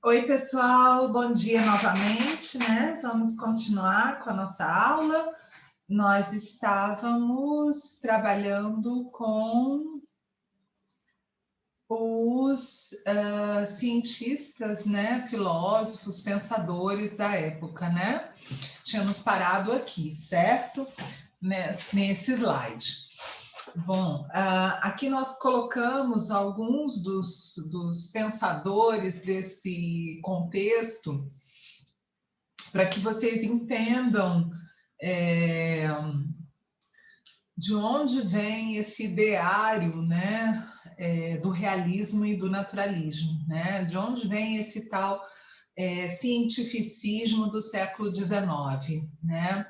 Oi, pessoal, bom dia novamente, né? Vamos continuar com a nossa aula. Nós estávamos trabalhando com os cientistas, né? Filósofos, pensadores da época, né? Tínhamos parado aqui, certo? Nesse slide. Bom, aqui nós colocamos alguns dos pensadores desse contexto para que vocês entendam de onde vem esse ideário, né, do realismo e do naturalismo, né? De onde vem esse tal cientificismo do século XIX, né?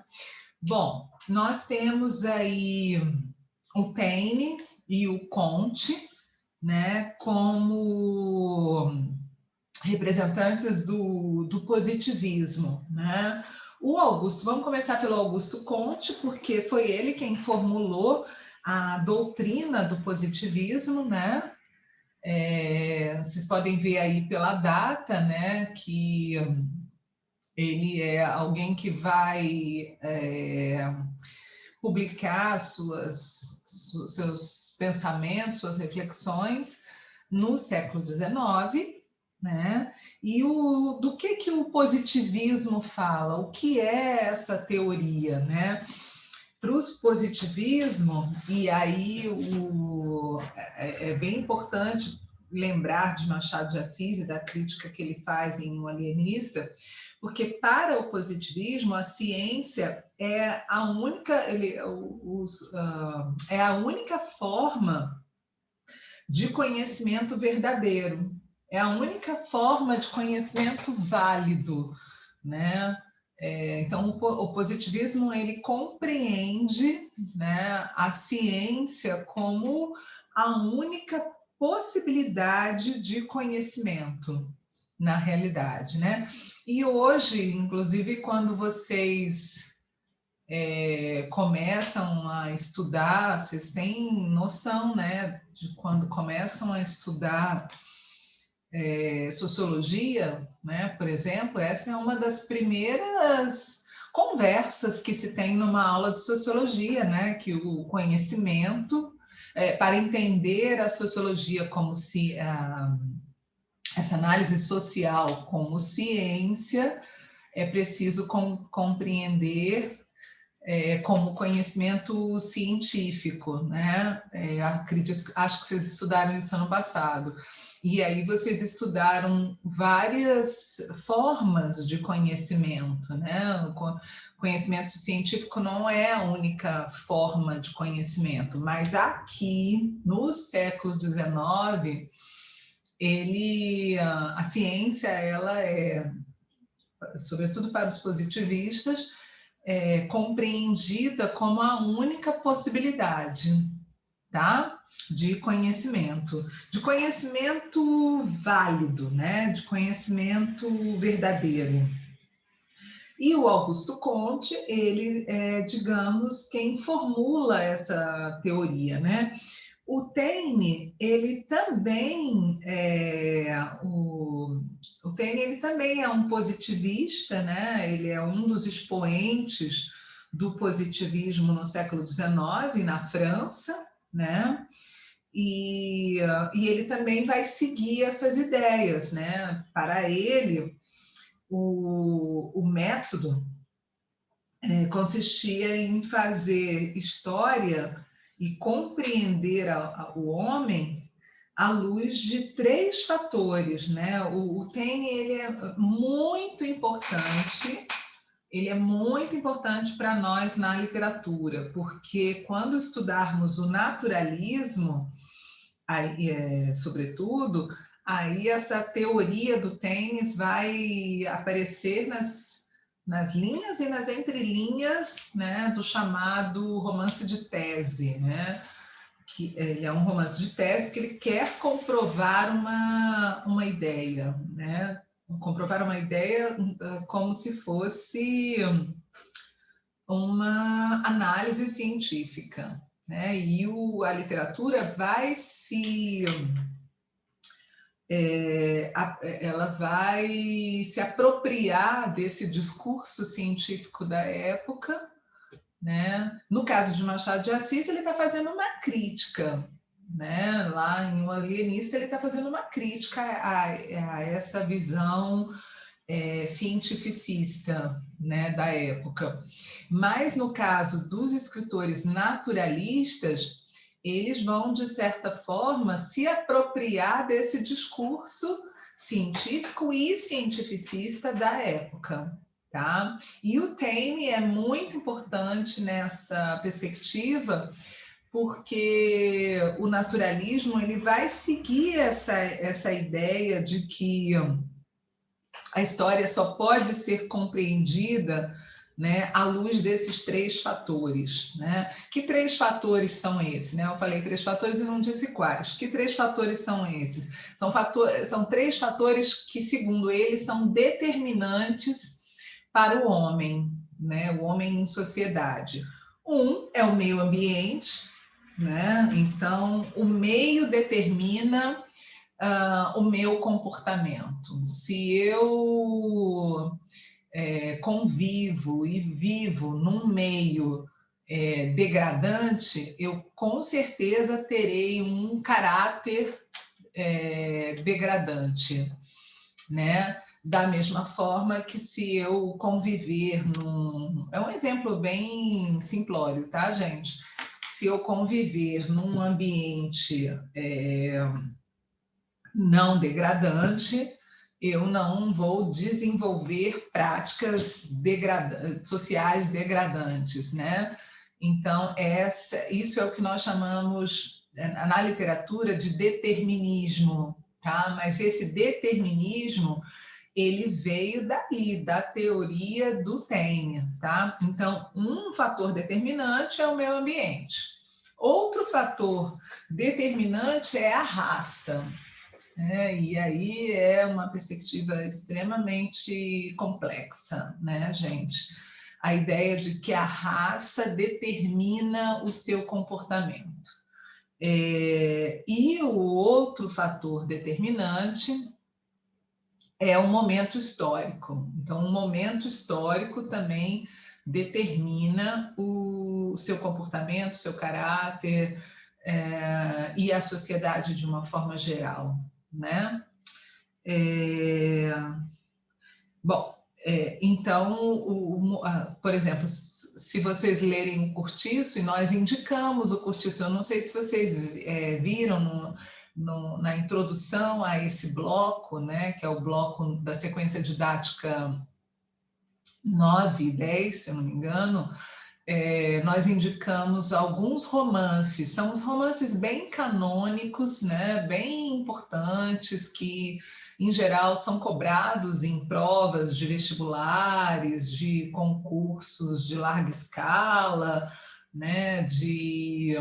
Bom, nós temos aí o Taine e o Comte, né, como representantes do positivismo, né? O Augusto, vamos começar pelo Augusto Comte, porque foi ele quem formulou a doutrina do positivismo, né? Vocês podem ver aí pela data, né, que ele é alguém que vai publicar seus pensamentos, suas reflexões no século XIX, né? E do que o positivismo fala? O que é essa teoria, né? Para o positivismo, e aí é bem importante lembrar de Machado de Assis e da crítica que ele faz em O Alienista, porque para o positivismo a ciência é a única, é a única forma de conhecimento verdadeiro, é a única forma de conhecimento válido, né? Então, o positivismo ele compreende, né, a ciência como a única possibilidade de conhecimento na realidade, né? E hoje, inclusive, quando vocês começam a estudar, vocês têm noção, né, de quando começam a estudar sociologia, né, por exemplo, essa é uma das primeiras conversas que se tem numa aula de sociologia, né, que o conhecimento, para entender a sociologia como se essa análise social como ciência, é preciso compreender como conhecimento científico, né? Acho que vocês estudaram isso ano passado. E aí vocês estudaram várias formas de conhecimento, né? O conhecimento científico não é a única forma de conhecimento, mas aqui, no século XIX, a ciência, ela sobretudo para os positivistas, compreendida como a única possibilidade, tá? De conhecimento válido, né? De conhecimento verdadeiro. E o Augusto Comte, ele digamos, quem formula essa teoria, né? O Taine, ele também o Taine, ele também é um positivista, né? Ele é um dos expoentes do positivismo no século XIX, na França, né? E ele também vai seguir essas ideias, né? Para ele, o método consistia em fazer história e compreender o homem à luz de três fatores, né? O Taine, ele é muito importante, para nós na literatura, porque quando estudarmos o naturalismo, aí, sobretudo, aí essa teoria do Taine vai aparecer nas linhas e nas entrelinhas, né, do chamado romance de tese, né? Que ele é um romance de tese porque ele quer comprovar uma ideia, né? Comprovar uma ideia como se fosse uma análise científica, né? E a literatura vai se ela vai se apropriar desse discurso científico da época, né? No caso de Machado de Assis, ele está fazendo uma crítica, né? Lá em O Alienista, ele está fazendo uma crítica a essa visão cientificista, né, da época. Mas no caso dos escritores naturalistas, eles vão, de certa forma, se apropriar desse discurso científico e cientificista da época. Tá? E o Taine é muito importante nessa perspectiva, porque o naturalismo ele vai seguir essa ideia de que a história só pode ser compreendida, né, à luz desses três fatores. Né? Que três fatores são esses? Né? Eu falei três fatores e não disse quais. Que três fatores são esses? São três fatores que, segundo eles, são determinantes para o homem, né? O homem em sociedade. Um é o meio ambiente, né? Então, o meio determina o meu comportamento. Se eu convivo e vivo num meio degradante, eu com certeza terei um caráter degradante, né? Da mesma forma que se eu conviver num... É um exemplo bem simplório, tá, gente? Se eu conviver num ambiente não degradante, eu não vou desenvolver práticas sociais degradantes, né? Então, isso é o que nós chamamos, na literatura, de determinismo, tá? Mas esse determinismo, ele veio daí, da teoria do Taine, tá? Então, um fator determinante é o meio ambiente. Outro fator determinante é a raça. E aí é uma perspectiva extremamente complexa, né, gente? A ideia de que a raça determina o seu comportamento. E o outro fator determinante é o momento histórico. Então, o momento histórico também determina o seu comportamento, o seu caráter e a sociedade de uma forma geral, né? Bom, então, por exemplo, se vocês lerem o Curtiço, e nós indicamos o Curtiço, eu não sei se vocês viram na introdução a esse bloco, né, que é o bloco da sequência didática 9 e 10, se eu não me engano, nós indicamos alguns romances, são os romances bem canônicos, né, bem importantes, que, em geral, são cobrados em provas de vestibulares, de concursos de larga escala, né, de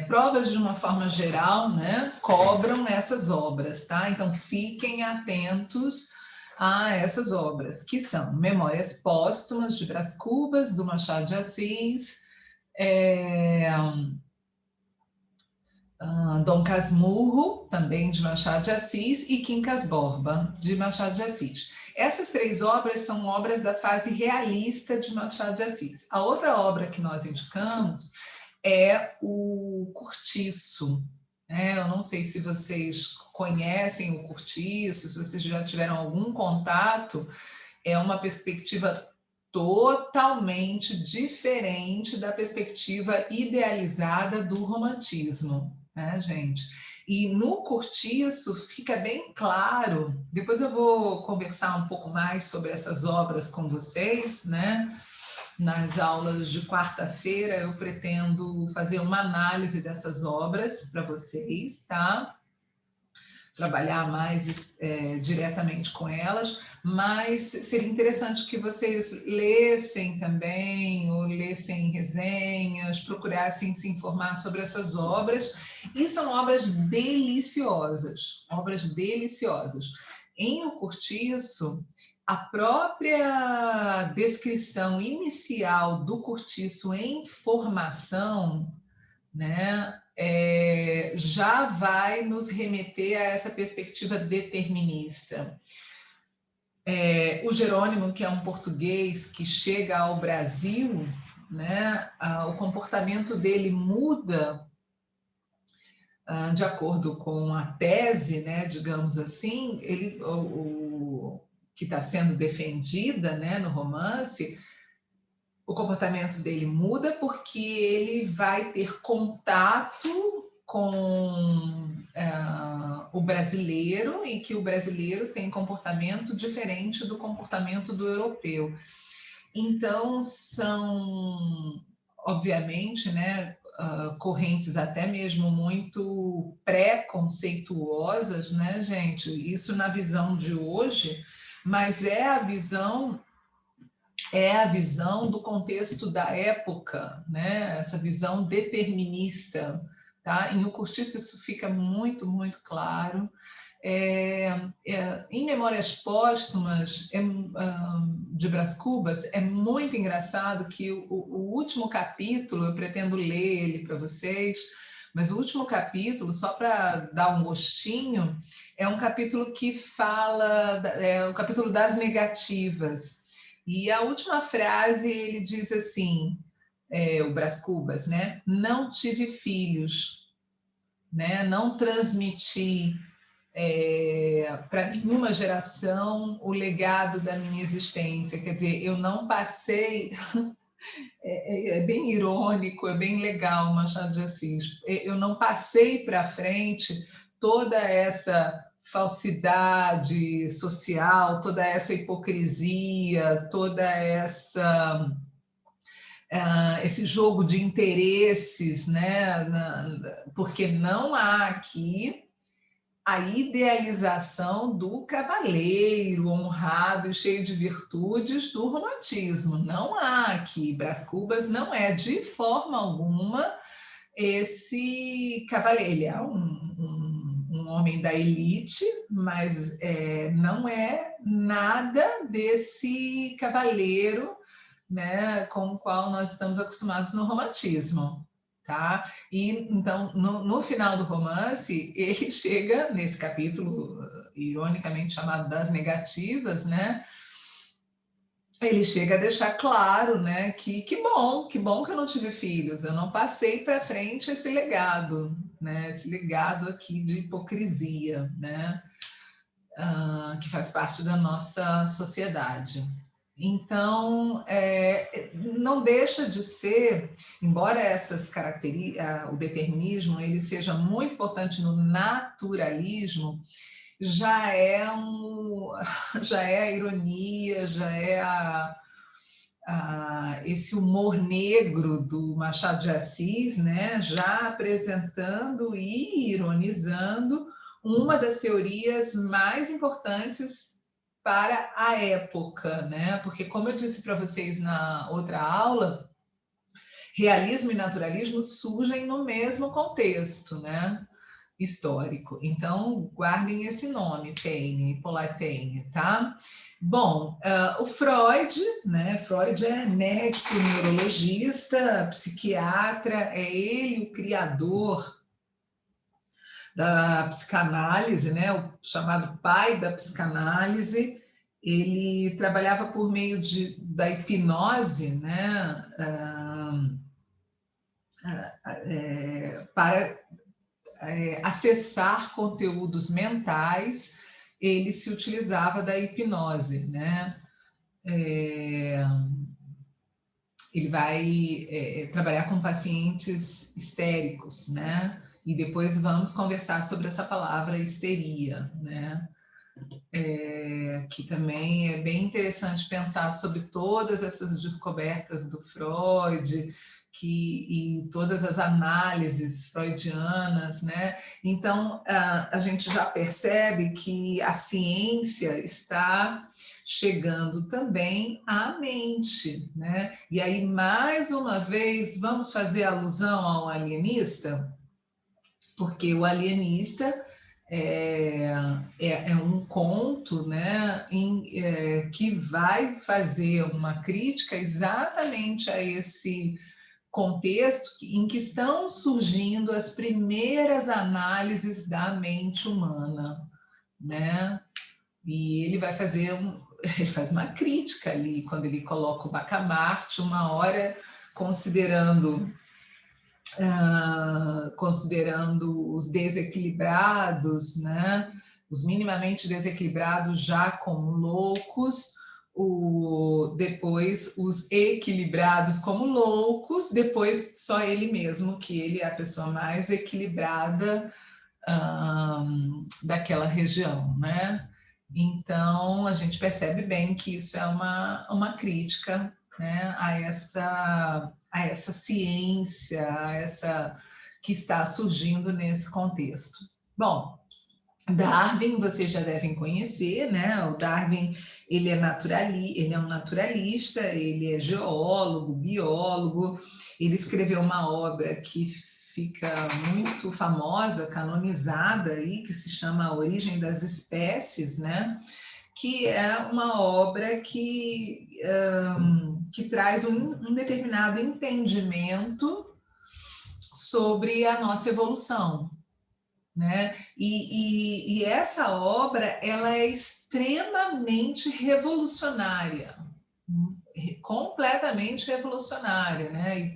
provas de uma forma geral, né, cobram essas obras, tá? Então, fiquem atentos a essas obras, que são Memórias Póstumas de Brás Cubas, do Machado de Assis, Dom Casmurro, também de Machado de Assis, e Quincas Borba, de Machado de Assis. Essas três obras são obras da fase realista de Machado de Assis. A outra obra que nós indicamos é o Curtiço. Eu não sei se vocês conhecem o Curtiço, se vocês já tiveram algum contato, é uma perspectiva totalmente diferente da perspectiva idealizada do romantismo, né, gente? E no Curtiço fica bem claro, depois eu vou conversar um pouco mais sobre essas obras com vocês, né? Nas aulas de quarta-feira eu pretendo fazer uma análise dessas obras para vocês, tá? Trabalhar mais diretamente com elas, mas seria interessante que vocês lessem também, ou lessem resenhas, procurassem se informar sobre essas obras, e são obras deliciosas, obras deliciosas. Em O Curtiço, a própria descrição inicial do Curtiço em formação, né, já vai nos remeter a essa perspectiva determinista. O Jerônimo, que é um português que chega ao Brasil, né, o comportamento dele muda de acordo com a tese, né, digamos assim, que está sendo defendida, né, no romance. O comportamento dele muda porque ele vai ter contato com o brasileiro, e que o brasileiro tem comportamento diferente do comportamento do europeu. Então, são, obviamente, né, correntes até mesmo muito pré-conceituosas, né, gente? Isso na visão de hoje, mas é a visão do contexto da época, né? Essa visão determinista. Tá? Em O Cortiço isso fica muito, muito claro. Em Memórias Póstumas, de Brás Cubas, é muito engraçado que o último capítulo, eu pretendo ler ele para vocês, mas o último capítulo, só para dar um gostinho, é um capítulo que fala, o capítulo das negativas. E a última frase, ele diz assim, o Brás Cubas, né? Não tive filhos, né? Não transmiti para nenhuma geração o legado da minha existência. Quer dizer, eu não passei... É bem irônico, é bem legal, Machado de Assis. Eu não passei para frente toda essa falsidade social, toda essa hipocrisia, toda esse jogo de interesses, né? Porque não há aqui a idealização do cavaleiro honrado e cheio de virtudes do romantismo. Não há aqui. Brás Cubas não é, de forma alguma, esse cavaleiro. Ele é um homem da elite, mas não é nada desse cavaleiro, né, com o qual nós estamos acostumados no romantismo. Tá? E então, no final do romance, ele chega nesse capítulo, ironicamente chamado das negativas, né? Ele chega a deixar claro, né, que bom que eu não tive filhos, eu não passei para frente esse legado, né? Esse legado aqui de hipocrisia, né? Que faz parte da nossa sociedade. Então, não deixa de ser, embora essas características, o determinismo, ele seja muito importante no naturalismo, já é a ironia, já é esse humor negro do Machado de Assis, né, já apresentando e ironizando uma das teorias mais importantes para a época, né? Porque, como eu disse para vocês na outra aula, realismo e naturalismo surgem no mesmo contexto, né? Histórico. Então, guardem esse nome, Taine, Hippolyte Taine, tá? Bom, o Freud, né? Freud é médico, neurologista, psiquiatra, é ele o criador da psicanálise, né? O chamado pai da psicanálise. Ele trabalhava por meio da hipnose, né? Para acessar conteúdos mentais, ele se utilizava da hipnose, né? Ele vai trabalhar com pacientes histéricos, né? E depois vamos conversar sobre essa palavra histeria, né? Que também é bem interessante pensar sobre todas essas descobertas do Freud, e todas as análises freudianas, né? Então, a gente já percebe que a ciência está chegando também à mente, né? E aí, mais uma vez, vamos fazer alusão ao alienista, porque o alienista é um conto, né, que vai fazer uma crítica exatamente a esse contexto em que estão surgindo as primeiras análises da mente humana, né? E ele vai fazer ele faz uma crítica ali quando ele coloca o Bacamarte, uma hora considerando os desequilibrados, né? Os minimamente desequilibrados já como loucos, depois os equilibrados como loucos, depois só ele mesmo, que ele é a pessoa mais equilibrada daquela região, né? Então, a gente percebe bem que isso é uma crítica, né, a essa ciência, que está surgindo nesse contexto. Bom, Darwin, vocês já devem conhecer, né? O Darwin, ele é um naturalista, ele é geólogo, biólogo, ele escreveu uma obra que fica muito famosa, canonizada aí, que se chama A Origem das Espécies, né? Que é uma obra que traz um determinado entendimento sobre a nossa evolução, né? E essa obra, ela é extremamente revolucionária, completamente revolucionária, né? E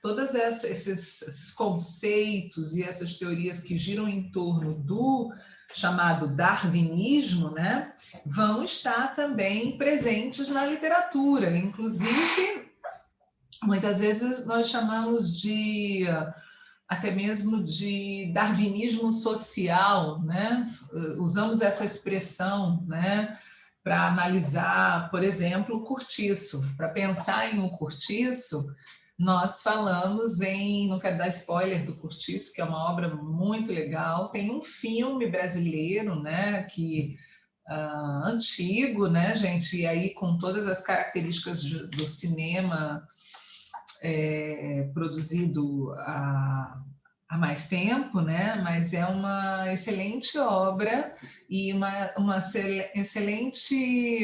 todos esses conceitos e essas teorias que giram em torno do chamado darwinismo, né, vão estar também presentes na literatura. Inclusive, muitas vezes nós chamamos até mesmo de darwinismo social, né? Usamos essa expressão, né, para analisar, por exemplo, o cortiço. Para pensar em um cortiço, nós falamos não quero dar spoiler do Cortiço, que é uma obra muito legal. Tem um filme brasileiro, né, antigo, né, gente, e aí com todas as características do cinema produzido há mais tempo, né, mas é uma excelente obra e uma excelente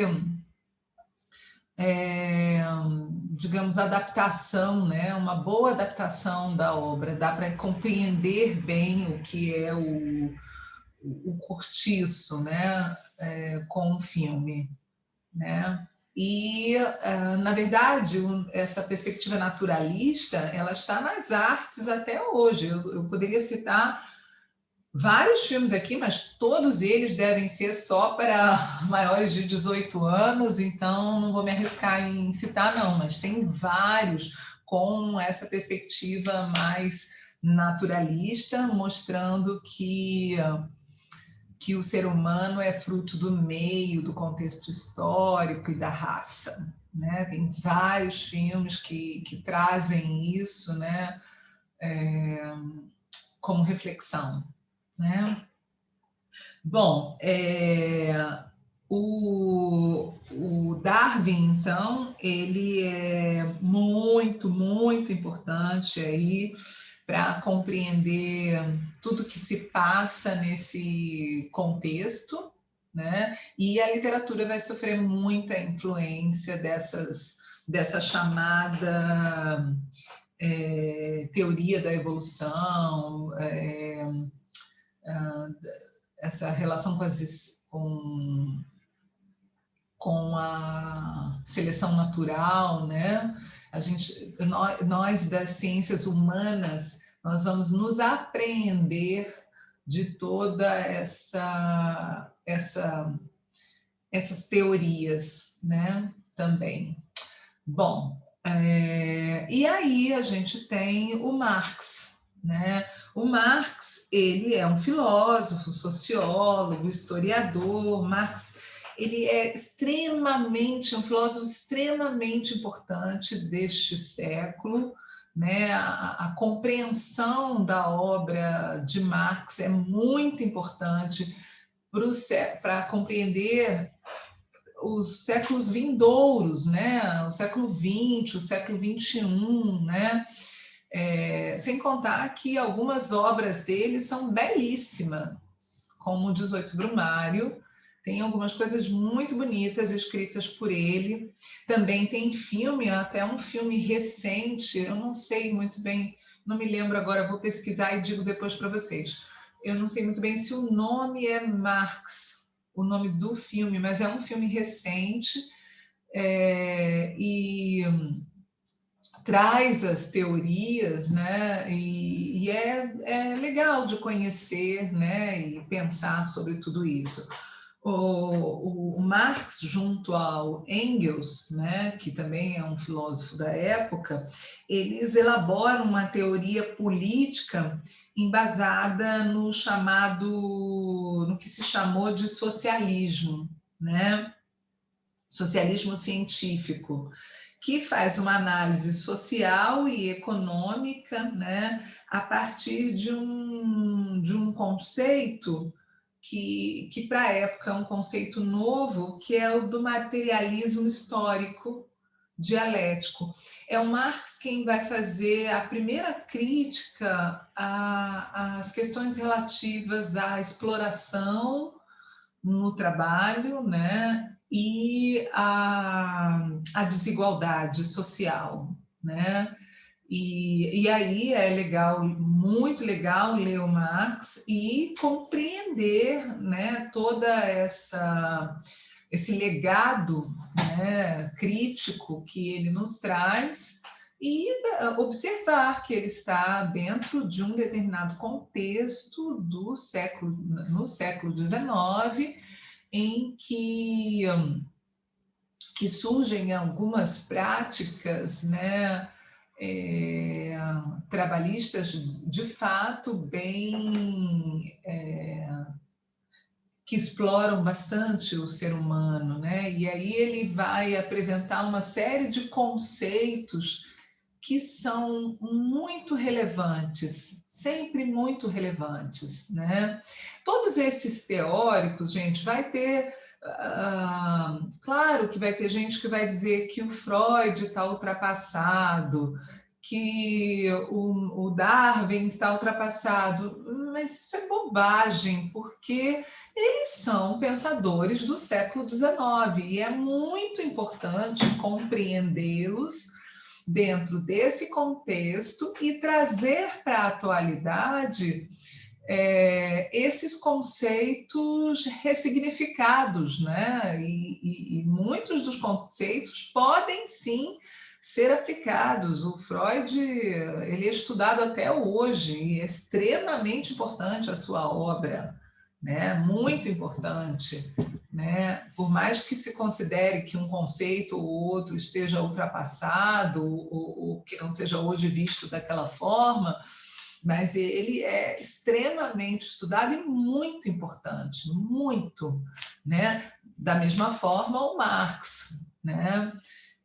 digamos, adaptação, né? Uma boa adaptação da obra, dá para compreender bem o que é o cortiço, né? Com o filme, né? E, na verdade, essa perspectiva naturalista, ela está nas artes até hoje. Eu poderia citar vários filmes aqui, mas todos eles devem ser só para maiores de 18 anos, então não vou me arriscar em citar, não, mas tem vários com essa perspectiva mais naturalista, mostrando que o ser humano é fruto do meio, do contexto histórico e da raça, né? Tem vários filmes que trazem isso, né, como reflexão, né? Bom, o Darwin, então, ele é muito, muito importante aí para compreender tudo que se passa nesse contexto, né? E a literatura vai sofrer muita influência dessa chamada teoria da evolução, essa relação com a seleção natural, né? Nós das ciências humanas, nós vamos nos apreender de toda essas teorias, né? Também. Bom, e aí a gente tem o Marx, né? O Marx, ele é um filósofo, sociólogo, historiador. Marx, ele é um filósofo extremamente importante deste século, né? A compreensão da obra de Marx é muito importante para compreender os séculos vindouros, né? O século XX, o século XXI, né? Sem contar que algumas obras dele são belíssimas, como o 18 Brumário, Tem algumas coisas muito bonitas escritas por ele. Também tem filme, até um filme recente, eu não sei muito bem, não me lembro agora, vou pesquisar e digo depois para vocês. Eu não sei muito bem se o nome é Marx, o nome do filme, mas é um filme recente, e traz as teorias, né? E é legal de conhecer, né? E pensar sobre tudo isso. O Marx, junto ao Engels, né, que também é um filósofo da época, eles elaboram uma teoria política embasada no que se chamou de socialismo, né? Socialismo científico, que faz uma análise social e econômica, né, a partir de um conceito que para a época é um conceito novo, que é o do materialismo histórico dialético. É o Marx quem vai fazer a primeira crítica às questões relativas à exploração no trabalho, né? E a desigualdade social, né? E aí é legal, muito legal ler o Marx e compreender, né, esse legado, né, crítico que ele nos traz e observar que ele está dentro de um determinado contexto no século XIX, em que surgem algumas práticas, né, trabalhistas de fato que exploram bastante o ser humano, né? E aí ele vai apresentar uma série de conceitos que são muito relevantes, sempre muito relevantes, né? Todos esses teóricos, gente, vai ter, claro que vai ter gente que vai dizer que o Freud está ultrapassado, que o Darwin está ultrapassado, mas isso é bobagem, porque eles são pensadores do século XIX e é muito importante compreendê-los dentro desse contexto e trazer para a atualidade esses conceitos ressignificados, né? E muitos dos conceitos podem sim ser aplicados. O Freud, ele é estudado até hoje e é extremamente importante a sua obra, né? Muito importante, né? Por mais que se considere que um conceito ou outro esteja ultrapassado ou que não seja hoje visto daquela forma, mas ele é extremamente estudado e muito importante, muito, né? Da mesma forma o Marx, né?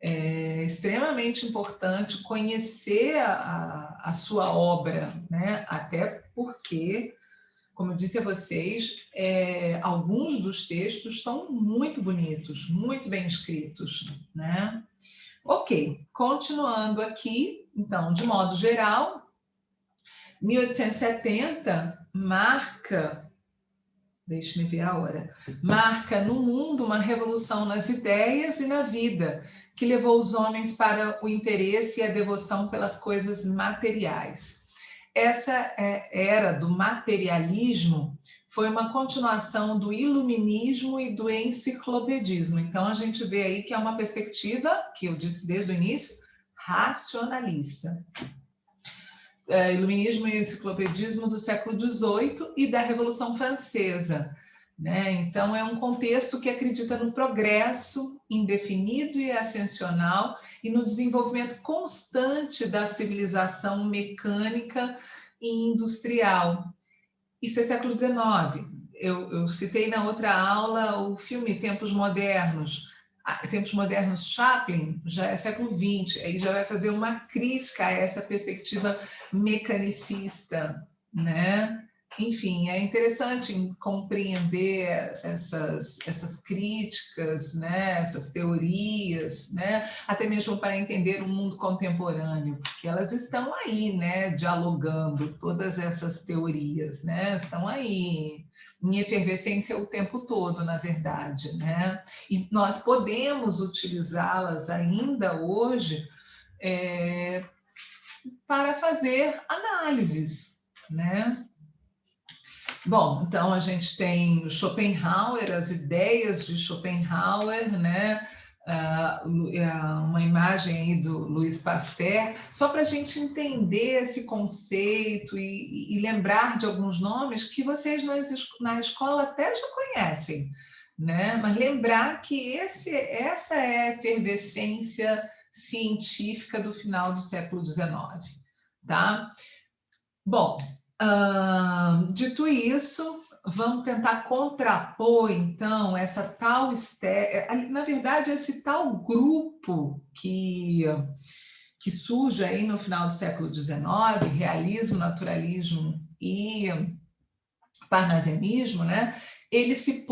É extremamente importante conhecer a sua obra, né? Até porque, como eu disse a vocês, alguns dos textos são muito bonitos, muito bem escritos, né? Ok, continuando aqui, então, de modo geral, 1870 marca, deixe-me ver a hora, marca no mundo uma revolução nas ideias e na vida, que levou os homens para o interesse e a devoção pelas coisas materiais. Essa era do materialismo foi uma continuação do iluminismo e do enciclopedismo. Então, a gente vê aí que é uma perspectiva, que eu disse desde o início, racionalista. Iluminismo e enciclopedismo do século XVIII e da Revolução Francesa, né? Então, é um contexto que acredita no progresso indefinido e ascensional e no desenvolvimento constante da civilização mecânica e industrial. Isso é século XIX. Eu citei na outra aula o filme Tempos Modernos. Tempos Modernos Chaplin já é século XX, aí já vai fazer uma crítica a essa perspectiva mecanicista, né? enfim, é interessante compreender essas críticas, né, essas teorias, né, até mesmo para entender o mundo contemporâneo, porque elas estão aí, né, dialogando, todas essas teorias, né, estão aí em efervescência o tempo todo, na verdade, né, e nós podemos utilizá-las ainda hoje para fazer análises, né. Bom, então a gente tem o Schopenhauer, as ideias de Schopenhauer, né? Uma imagem aí do Louis Pasteur, só para a gente entender esse conceito e lembrar de alguns nomes que vocês na escola até já conhecem, né? Mas lembrar que essa é a efervescência científica do final do século XIX, tá? Bom, dito isso, vamos tentar contrapor, então, essa tal na verdade, esse tal grupo que surge aí no final do século XIX, realismo, naturalismo e parnasianismo, né? Ele se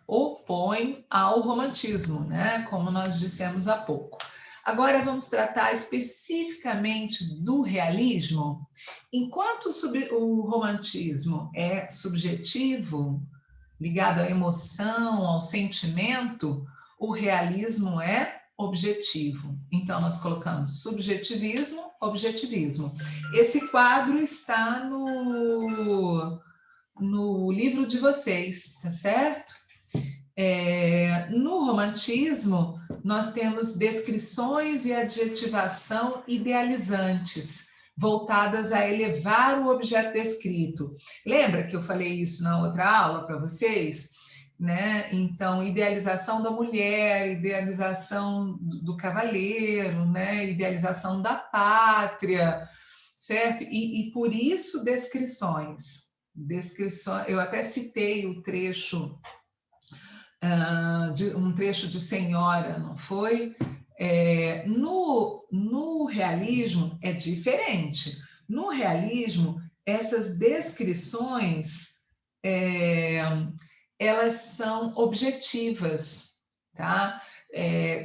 opõe ao romantismo, né? Como nós dissemos há pouco. Agora vamos tratar especificamente do realismo. Enquanto o romantismo é subjetivo, ligado à emoção, ao sentimento, o realismo é objetivo. Então, nós colocamos subjetivismo, objetivismo. Esse quadro está no livro de vocês, tá certo? No romantismo, nós temos descrições e adjetivação idealizantes, voltadas a elevar o objeto descrito. Lembra que eu falei isso na outra aula para vocês? Né? Então, idealização da mulher, idealização do cavaleiro, né? Idealização da pátria, certo? E por isso descrições. Eu até citei o trecho um trecho de Senhora, não foi? No realismo é diferente. No realismo, essas descrições elas são objetivas, tá?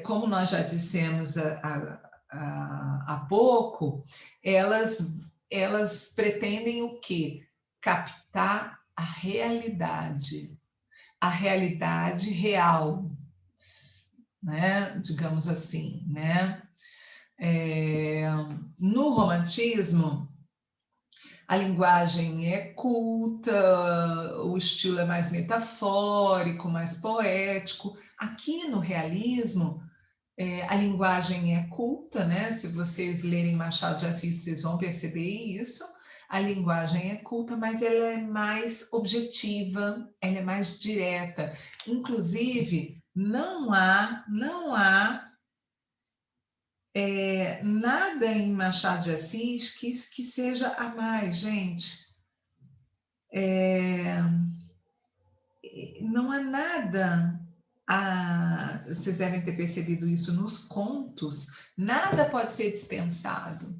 Como nós já dissemos há pouco, elas pretendem o quê? Captar a realidade real, né? Digamos assim, né? No romantismo, a linguagem é culta, o estilo é mais metafórico, mais poético. Aqui no realismo, a linguagem é culta, né? Se vocês lerem Machado de Assis, vocês vão perceber isso. A linguagem é culta, mas ela é mais objetiva, ela é mais direta. Inclusive, não há nada em Machado de Assis que seja a mais, gente. Não há nada. Vocês devem ter percebido isso nos contos. Nada pode ser dispensado,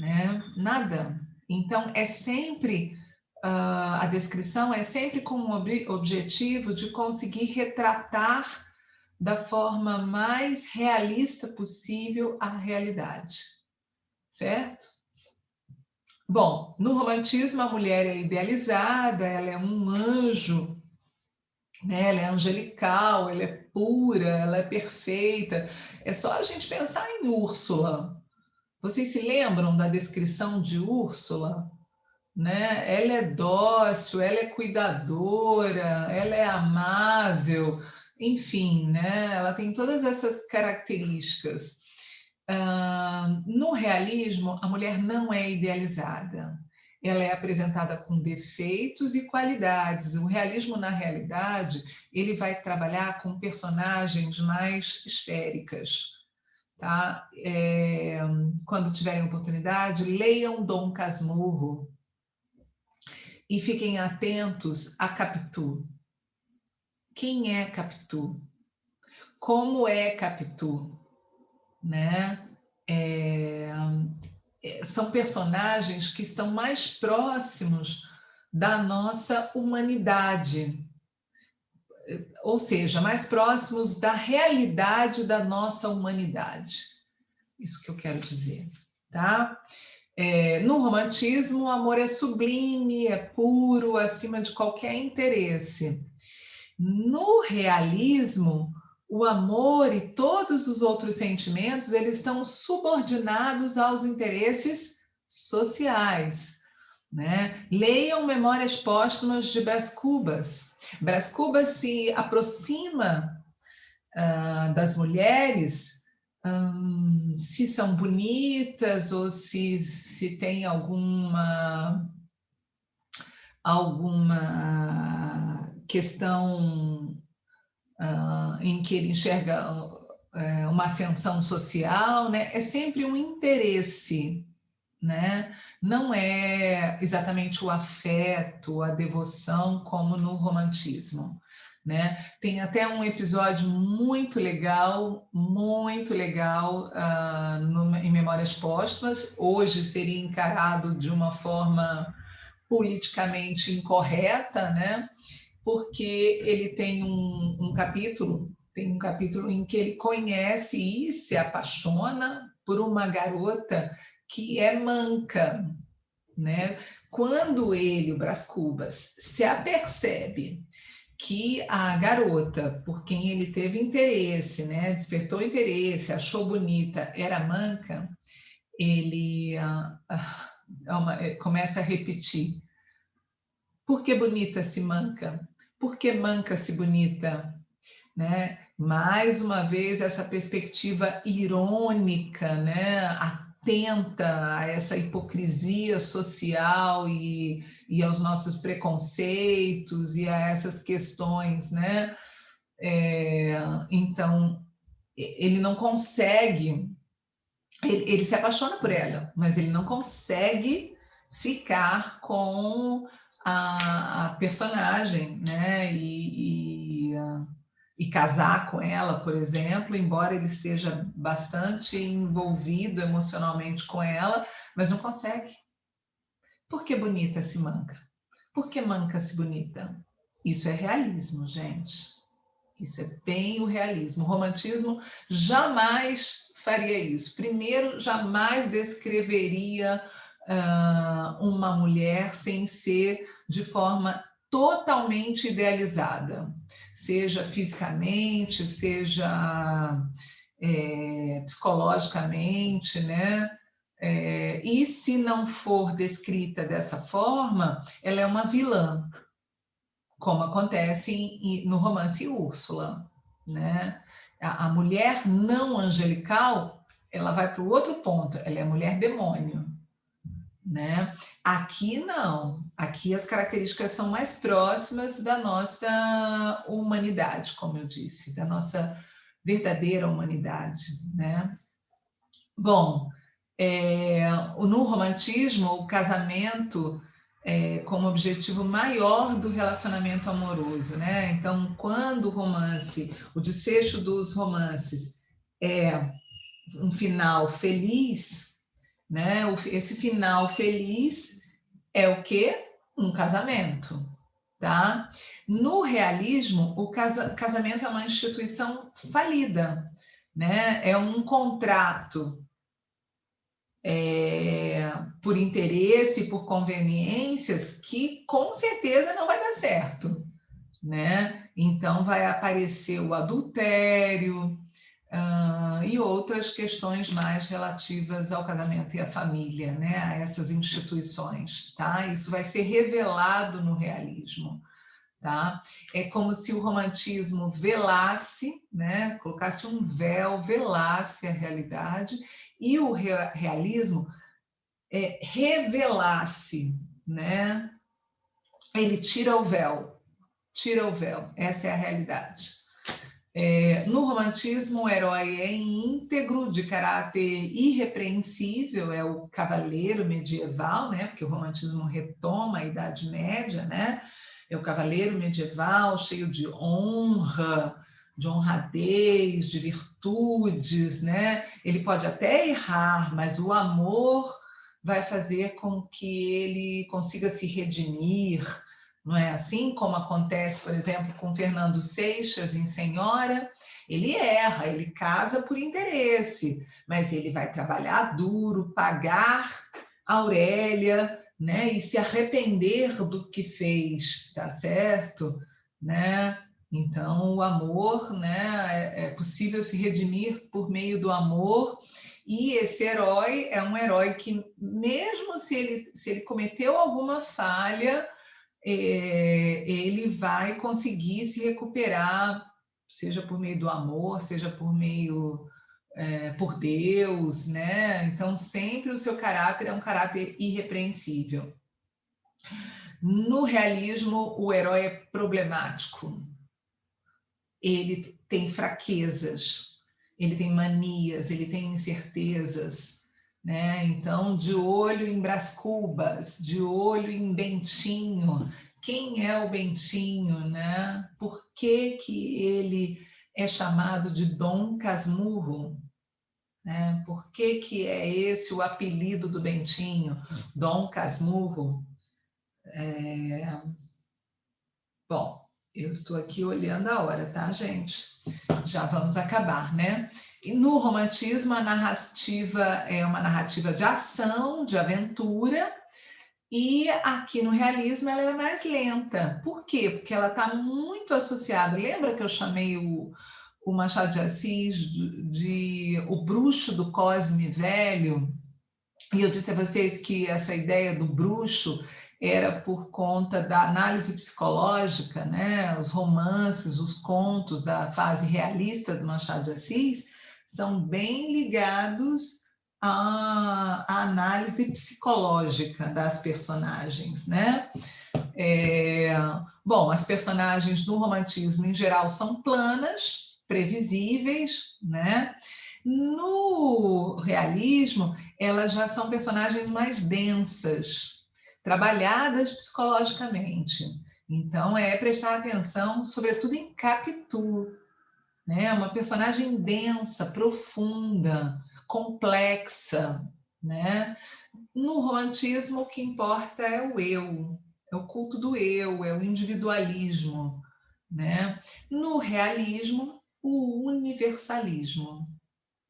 né? Nada. Então, é sempre a descrição é sempre com o objetivo de conseguir retratar da forma mais realista possível a realidade, certo? Bom, no romantismo a mulher é idealizada, ela é um anjo, né? Ela é angelical, ela é pura, ela é perfeita. É só a gente pensar em Úrsula. Vocês se lembram da descrição de Úrsula? Né? Ela é dócil, ela é cuidadora, ela é amável, enfim, né? Ela tem todas essas características. No realismo, a mulher não é idealizada. Ela é apresentada com defeitos e qualidades. O realismo, na realidade, ele vai trabalhar com personagens mais esféricas. Tá? Quando tiverem oportunidade, leiam Dom Casmurro e fiquem atentos a Capitu. Quem é Capitu? Como é Capitu? Né? São personagens que estão mais próximos da nossa humanidade, ou seja, mais próximos da realidade da nossa humanidade. Isso que eu quero dizer, tá? No romantismo, o amor é sublime, é puro, acima de qualquer interesse. No realismo, o amor e todos os outros sentimentos, eles estão subordinados aos interesses sociais, né? Leiam Memórias Póstumas de Brás Cubas. Brás Cubas se aproxima das mulheres, se são bonitas ou se tem alguma questão em que ele enxerga uma ascensão social, né? É sempre um interesse, né? Não é exatamente o afeto, a devoção, como no romantismo, né? Tem até um episódio muito legal em Memórias Póstumas. Hoje seria encarado de uma forma politicamente incorreta, né? Porque ele tem um capítulo em que ele conhece e se apaixona por uma garota que é manca, né? Quando ele, o Brás Cubas, se apercebe que a garota por quem ele teve interesse, né, despertou interesse, achou bonita, era manca, ele começa a repetir: por que bonita se manca? Por que manca se bonita? Né? Mais uma vez, essa perspectiva irônica, né? Atenta a essa hipocrisia social e aos nossos preconceitos e a essas questões, né? Então, ele não consegue, ele se apaixona por ela, mas ele não consegue ficar com a personagem, né? E casar com ela, por exemplo, embora ele esteja bastante envolvido emocionalmente com ela, mas não consegue. Por que bonita se manca? Por que manca se bonita? Isso é realismo, gente. Isso é bem o realismo. O romantismo jamais faria isso. Primeiro, jamais descreveria uma mulher sem ser de forma totalmente idealizada, seja fisicamente, seja psicologicamente, né? E se não for descrita dessa forma, ela é uma vilã, como acontece no romance Úrsula, né? A mulher não angelical, ela vai para o outro ponto, ela é a mulher demônio, né? Aqui não, aqui as características são mais próximas da nossa humanidade, como eu disse, da nossa verdadeira humanidade, né? Bom, no romantismo, o casamento como objetivo maior do relacionamento amoroso, né? Então, quando o desfecho dos romances é um final feliz, né? Esse final feliz é o quê? Um casamento, tá? No realismo, o casamento é uma instituição falida, né? É um contrato por interesse, por conveniências, que com certeza não vai dar certo, né? Então vai aparecer o adultério e outras questões mais relativas ao casamento e à família, né? A essas instituições, tá? Isso vai ser revelado no realismo. Tá? É como se o romantismo velasse, né? Colocasse um véu, velasse a realidade, e o realismo revelasse, né? Ele tira o véu, essa é a realidade. No romantismo, o herói é íntegro, de caráter irrepreensível, é o cavaleiro medieval, né? Porque o romantismo retoma a Idade Média, né? É o cavaleiro medieval, cheio de honra, de honradez, de virtudes, né? Ele pode até errar, mas o amor, vai fazer com que ele consiga se redimir, não é assim? Como acontece, por exemplo, com Fernando Seixas em Senhora, ele erra, ele casa por interesse, mas ele vai trabalhar duro, pagar a Aurélia, né, e se arrepender do que fez, tá certo? Né? Então, o amor, né, é possível se redimir por meio do amor, e esse herói é um herói que, mesmo se ele cometeu alguma falha, ele vai conseguir se recuperar, seja por meio do amor, seja por meio por Deus, né? Então, sempre o seu caráter é um caráter irrepreensível. No realismo, o herói é problemático. Ele tem fraquezas, ele tem manias, ele tem incertezas, né? Então, de olho em Brás Cubas, de olho em Bentinho. Quem é o Bentinho, né? Por que que ele é chamado de Dom Casmurro? Né? Por que que é esse o apelido do Bentinho, Dom Casmurro? Bom, eu estou aqui olhando a hora, tá, gente? Já vamos acabar, né? E no romantismo, a narrativa é uma narrativa de ação, de aventura, e aqui no realismo ela é mais lenta. Por quê? Porque ela está muito associada. Lembra que eu chamei o Machado de Assis de o bruxo do Cosme Velho? E eu disse a vocês que essa ideia do bruxo era por conta da análise psicológica, né? Os romances, os contos da fase realista do Machado de Assis são bem ligados à análise psicológica das personagens, né? Bom, as personagens do romantismo, em geral, são planas, previsíveis, né? No realismo, elas já são personagens mais densas, trabalhadas psicologicamente. Então, é prestar atenção, sobretudo em Capitu, né? Uma personagem densa, profunda, complexa, né? No romantismo, o que importa é o eu, é o culto do eu, é o individualismo, né? No realismo, o universalismo.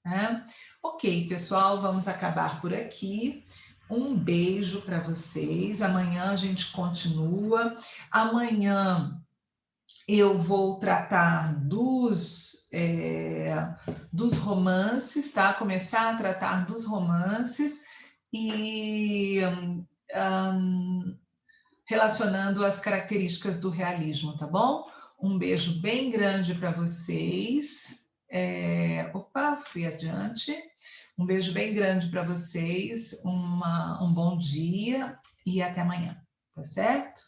Né? Ok, pessoal, vamos acabar por aqui. Um beijo para vocês. Amanhã a gente continua. Amanhã eu vou tratar dos romances, tá? Começar a tratar dos romances e relacionando as características do realismo, tá bom? Um beijo bem grande para vocês. Opa, fui adiante. Um beijo bem grande para vocês, um bom dia e até amanhã, tá certo?